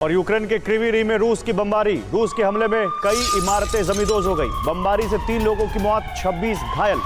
और यूक्रेन के क्रीवी में रूस की बमबारी। रूस के हमले में कई इमारतें जमींदोज हो गई। बमबारी से 3 लोगों की मौत, 26 घायल।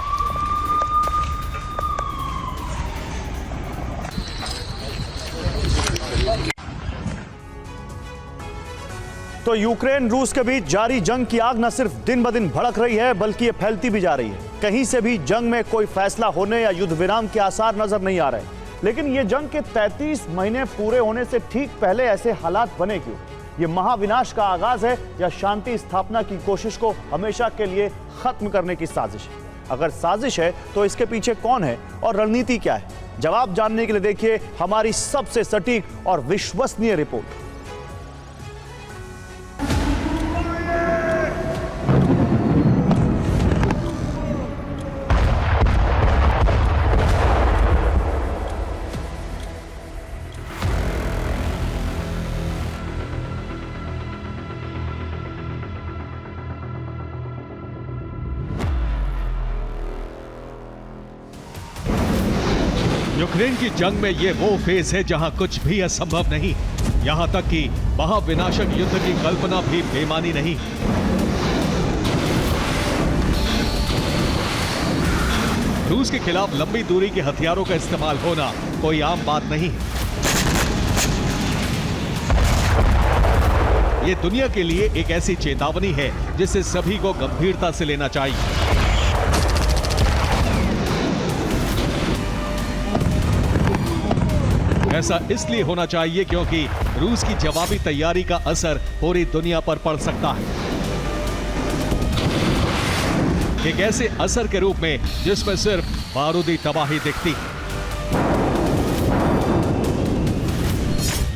तो यूक्रेन रूस के बीच जारी जंग की आग न सिर्फ दिन ब दिन भड़क रही है, बल्कि ये फैलती भी जा रही है। कहीं से भी जंग में कोई फैसला होने या युद्ध विराम के आसार नजर नहीं आ रहे। लेकिन ये जंग के 33 महीने पूरे होने से ठीक पहले ऐसे हालात बने क्यों? ये महाविनाश का आगाज है या शांति स्थापना की कोशिश को हमेशा के लिए खत्म करने की साजिश है? अगर साजिश है तो इसके पीछे कौन है और रणनीति क्या है? जवाब जानने के लिए देखिए हमारी सबसे सटीक और विश्वसनीय रिपोर्ट। यूक्रेन की जंग में ये वो फेज है जहां कुछ भी असंभव नहीं, यहां तक कि महाविनाशक युद्ध की कल्पना भी बेमानी नहीं। रूस के खिलाफ लंबी दूरी के हथियारों का इस्तेमाल होना कोई आम बात नहीं है। ये दुनिया के लिए एक ऐसी चेतावनी है जिसे सभी को गंभीरता से लेना चाहिए। ऐसा इसलिए होना चाहिए क्योंकि रूस की जवाबी तैयारी का असर पूरी दुनिया पर पड़ सकता है। एक ऐसे असर के रूप में जिसमें सिर्फ बारूदी तबाही दिखती है।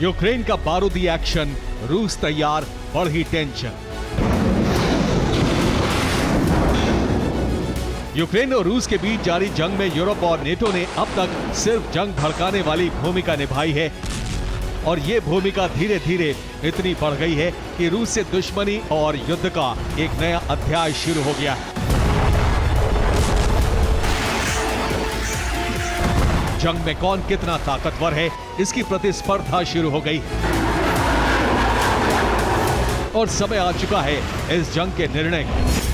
यूक्रेन का बारूदी एक्शन, रूस तैयार, बढ़ी टेंशन। यूक्रेन और रूस के बीच जारी जंग में यूरोप और नेटो ने अब तक सिर्फ जंग भड़काने वाली भूमिका निभाई है, और ये भूमिका धीरे धीरे इतनी बढ़ गई है कि रूस से दुश्मनी और युद्ध का एक नया अध्याय शुरू हो गया है। जंग में कौन कितना ताकतवर है, इसकी प्रतिस्पर्धा शुरू हो गई और समय आ चुका है इस जंग के निर्णय का।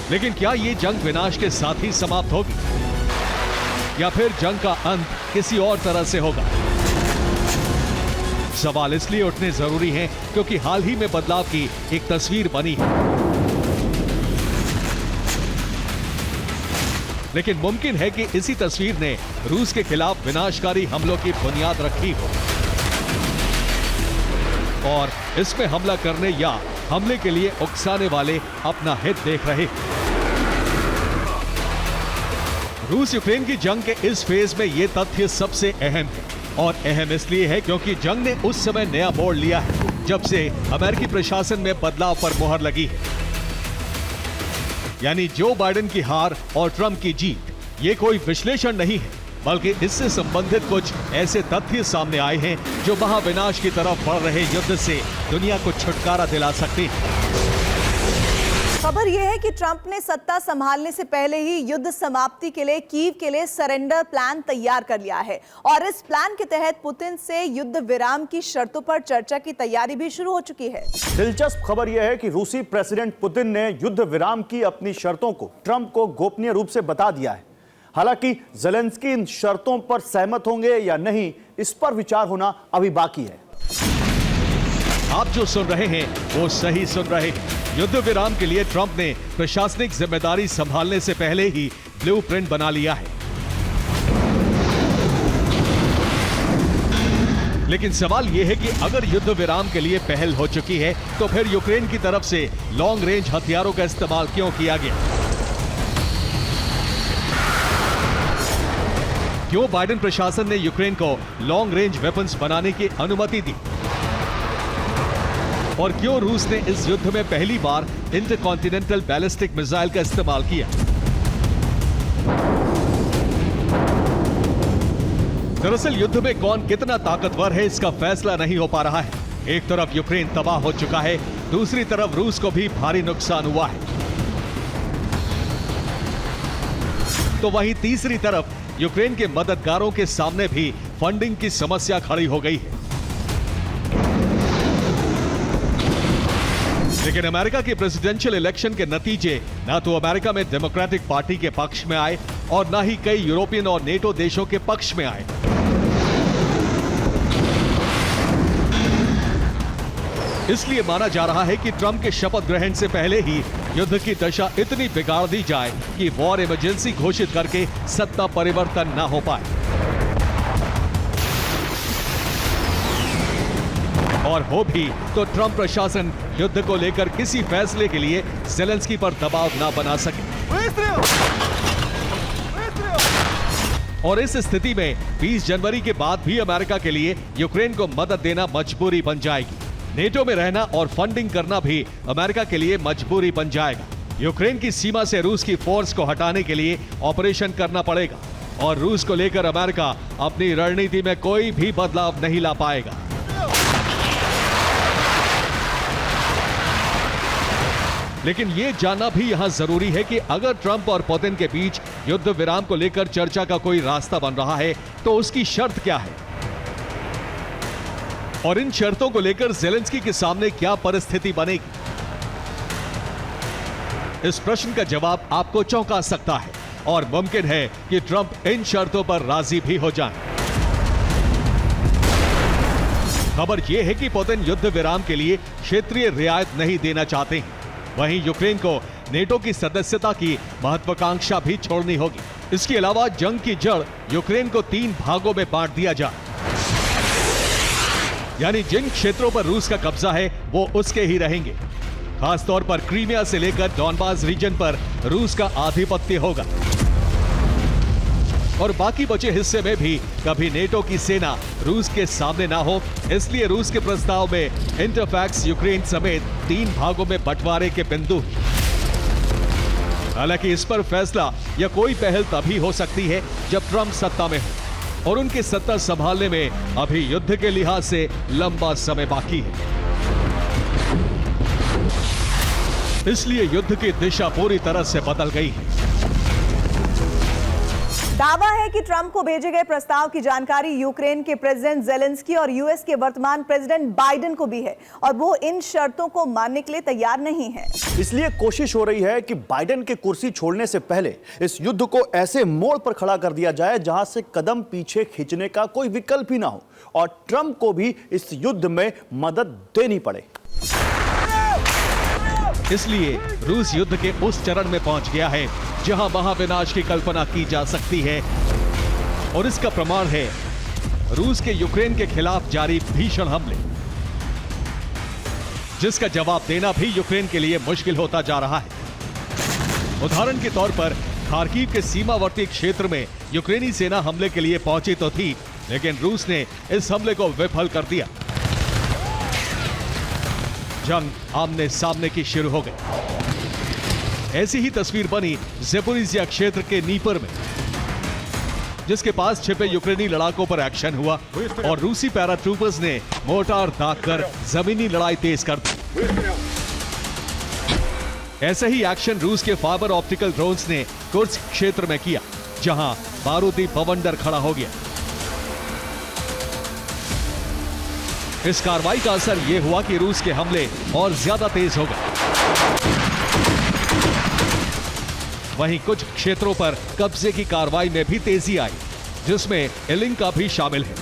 लेकिन क्या ये जंग विनाश के साथ ही समाप्त होगी या फिर जंग का अंत किसी और तरह से होगा? सवाल इसलिए उठने जरूरी हैं क्योंकि हाल ही में बदलाव की एक तस्वीर बनी है। लेकिन मुमकिन है कि इसी तस्वीर ने रूस के खिलाफ विनाशकारी हमलों की बुनियाद रखी हो, और इसमें हमला करने या हमले के लिए उकसाने वाले अपना हित देख रहे। रूस यूक्रेन की जंग के इस फेज में यह तथ्य सबसे अहम है, और अहम इसलिए है क्योंकि जंग ने उस समय नया मोड़ लिया है जब से अमेरिकी प्रशासन में बदलाव पर मुहर लगी है। यानी जो बाइडेन की हार और ट्रंप की जीत ये कोई विश्लेषण नहीं है, बल्कि इससे संबंधित कुछ ऐसे तथ्य सामने आए हैं जो महाविनाश की तरफ बढ़ रहे युद्ध से दुनिया को छुटकारा दिला सकते हैं। खबर यह है कि ट्रंप ने सत्ता संभालने से पहले ही युद्ध समाप्ति के लिए कीव के लिए सरेंडर प्लान तैयार कर लिया है, और इस प्लान के तहत पुतिन से युद्ध विराम की शर्तों पर चर्चा की तैयारी भी शुरू हो चुकी है। दिलचस्प खबर यह है कि रूसी प्रेसिडेंट पुतिन ने युद्ध विराम की अपनी शर्तों को ट्रंप को गोपनीय रूप से बता दिया है। हालांकि ज़ेलेंस्की इन शर्तों पर सहमत होंगे या नहीं, इस पर विचार होना अभी बाकी है। आप जो सुन रहे हैं वो सही सुन रहे हैं। युद्ध विराम के लिए ट्रंप ने प्रशासनिक जिम्मेदारी संभालने से पहले ही ब्लूप्रिंट बना लिया है। लेकिन सवाल यह है कि अगर युद्ध विराम के लिए पहल हो चुकी है तो फिर यूक्रेन की तरफ से लॉन्ग रेंज हथियारों का इस्तेमाल क्यों किया गया? क्यों बाइडेन प्रशासन ने यूक्रेन को लॉन्ग रेंज वेपन्स बनाने की अनुमति दी? और क्यों रूस ने इस युद्ध में पहली बार इंटरकॉन्टिनेंटल बैलिस्टिक मिसाइल का इस्तेमाल किया? दरअसल युद्ध में कौन कितना ताकतवर है इसका फैसला नहीं हो पा रहा है। एक तरफ यूक्रेन तबाह हो चुका है, दूसरी तरफ रूस को भी भारी नुकसान हुआ है। तो वहीं तीसरी तरफ यूक्रेन के मददगारों के सामने भी फंडिंग की समस्या खड़ी हो गई है। लेकिन अमेरिका के प्रेसिडेंशियल इलेक्शन के नतीजे ना तो अमेरिका में डेमोक्रेटिक पार्टी के पक्ष में आए और ना ही कई यूरोपियन और नेटो देशों के पक्ष में आए। इसलिए माना जा रहा है कि ट्रंप के शपथ ग्रहण से पहले ही युद्ध की दशा इतनी बिगाड़ दी जाए कि वॉर इमरजेंसी घोषित करके सत्ता परिवर्तन न हो पाए। और हो भी तो ट्रंप प्रशासन युद्ध को लेकर किसी फैसले के लिए ज़ेलेंस्की पर दबाव न बना सके। और इस स्थिति में 20 जनवरी के बाद भी अमेरिका के लिए यूक्रेन को मदद देना मजबूरी बन जाएगी। नेटो में रहना और फंडिंग करना भी अमेरिका के लिए मजबूरी बन जाएगा। यूक्रेन की सीमा से रूस की फोर्स को हटाने के लिए ऑपरेशन करना पड़ेगा और रूस को लेकर अमेरिका अपनी रणनीति में कोई भी बदलाव नहीं ला पाएगा। लेकिन यह जानना भी यहां जरूरी है कि अगर ट्रंप और पुतिन के बीच युद्ध विराम को लेकर चर्चा का कोई रास्ता बन रहा है तो उसकी शर्त क्या है और इन शर्तों को लेकर ज़ेलेंस्की के सामने क्या परिस्थिति बनेगी। इस प्रश्न का जवाब आपको चौंका सकता है और मुमकिन है कि ट्रंप इन शर्तों पर राजी भी हो जाएं। खबर यह है कि पुतिन युद्ध विराम के लिए क्षेत्रीय रियायत नहीं देना चाहते हैं। वहीं यूक्रेन को नेटो की सदस्यता की महत्वाकांक्षा भी छोड़नी होगी। इसके अलावा जंग की जड़ यूक्रेन को 3 भागों में बांट दिया जाए, यानी जिन क्षेत्रों पर रूस का कब्जा है वो उसके ही रहेंगे। खासतौर पर क्रीमिया से लेकर डॉनबास रीजन पर रूस का आधिपत्य होगा और बाकी बचे हिस्से में भी कभी नेटो की सेना रूस के सामने ना हो, इसलिए रूस के प्रस्ताव में इंटरफैक्स यूक्रेन समेत 3 भागों में बंटवारे के बिंदु। हालांकि इस पर फैसला या कोई पहल तभी हो सकती है जब ट्रंप सत्ता में हो और उनके सत्ता संभालने में अभी युद्ध के लिहाज से लंबा समय बाकी है। इसलिए युद्ध की दिशा पूरी तरह से बदल गई है। दावा है कि ट्रंप को भेजे गए प्रस्ताव की जानकारी यूक्रेन के प्रेसिडेंट ज़ेलेंस्की और यूएस के वर्तमान प्रेसिडेंट बाइडेन को भी है और वो इन शर्तों को मानने के लिए तैयार नहीं है। इसलिए कोशिश हो रही है कि बाइडेन के कुर्सी छोड़ने से पहले इस युद्ध को ऐसे मोड़ पर खड़ा कर दिया जाए जहां से कदम पीछे खींचने का कोई विकल्प ही ना हो और ट्रंप को भी इस युद्ध में मदद देनी पड़े। इसलिए रूस युद्ध के उस चरण में पहुंच गया है जहां महाविनाश की कल्पना की जा सकती है और इसका प्रमाण है रूस के यूक्रेन के खिलाफ जारी भीषण हमले, जिसका जवाब देना भी यूक्रेन के लिए मुश्किल होता जा रहा है। उदाहरण के तौर पर खार्किव के सीमावर्ती क्षेत्र में यूक्रेनी सेना हमले के लिए पहुंची तो थी, लेकिन रूस ने इस हमले को विफल कर दिया। जंग आमने सामने की शुरू हो गई। ऐसी ही तस्वीर बनी ज़ेपोरिज़िया क्षेत्र के नीपर में, जिसके पास छिपे यूक्रेनी लड़ाकों पर एक्शन हुआ और रूसी पैराट्रूपर्स ने मोर्टार दागकर जमीनी लड़ाई तेज कर दी। ऐसे ही एक्शन रूस के फाइबर ऑप्टिकल ड्रोन्स ने कुर्स्क क्षेत्र में किया, जहां बारूदी बवंडर खड़ा हो गया। इस कार्रवाई का असर यह हुआ कि रूस के हमले और ज्यादा तेज हो गए। वहीं कुछ क्षेत्रों पर कब्जे की कार्रवाई में भी तेजी आई, जिसमें इलिंका भी शामिल है।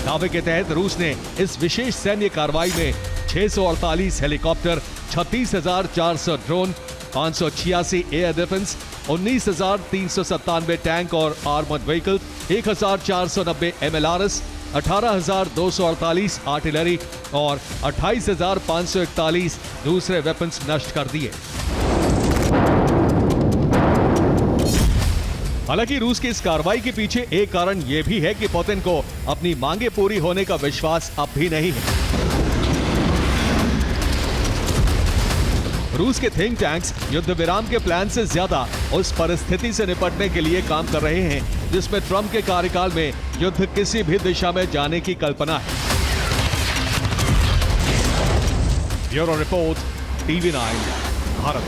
दावे के तहत रूस ने इस विशेष सैन्य कार्रवाई में 648 helicopter, 36,400 drone, 586 air defence, 19,397 tank और आर्मर्ड व्हीकल, 1,490 MLRS, 18,248 आर्टिलरी और 28,541 दूसरे वेपन्स नष्ट कर दिए। हालांकि रूस की इस कार्रवाई के पीछे एक कारण यह भी है कि पुतिन को अपनी मांगे पूरी होने का विश्वास अब भी नहीं है। रूस के थिंक टैंक्स युद्ध विराम के प्लान से ज्यादा उस परिस्थिति से निपटने के लिए काम कर रहे हैं जिसमें ट्रंप के कार्यकाल में युद्ध किसी भी दिशा में जाने की कल्पना है। Bureau report, TV9 Bharat.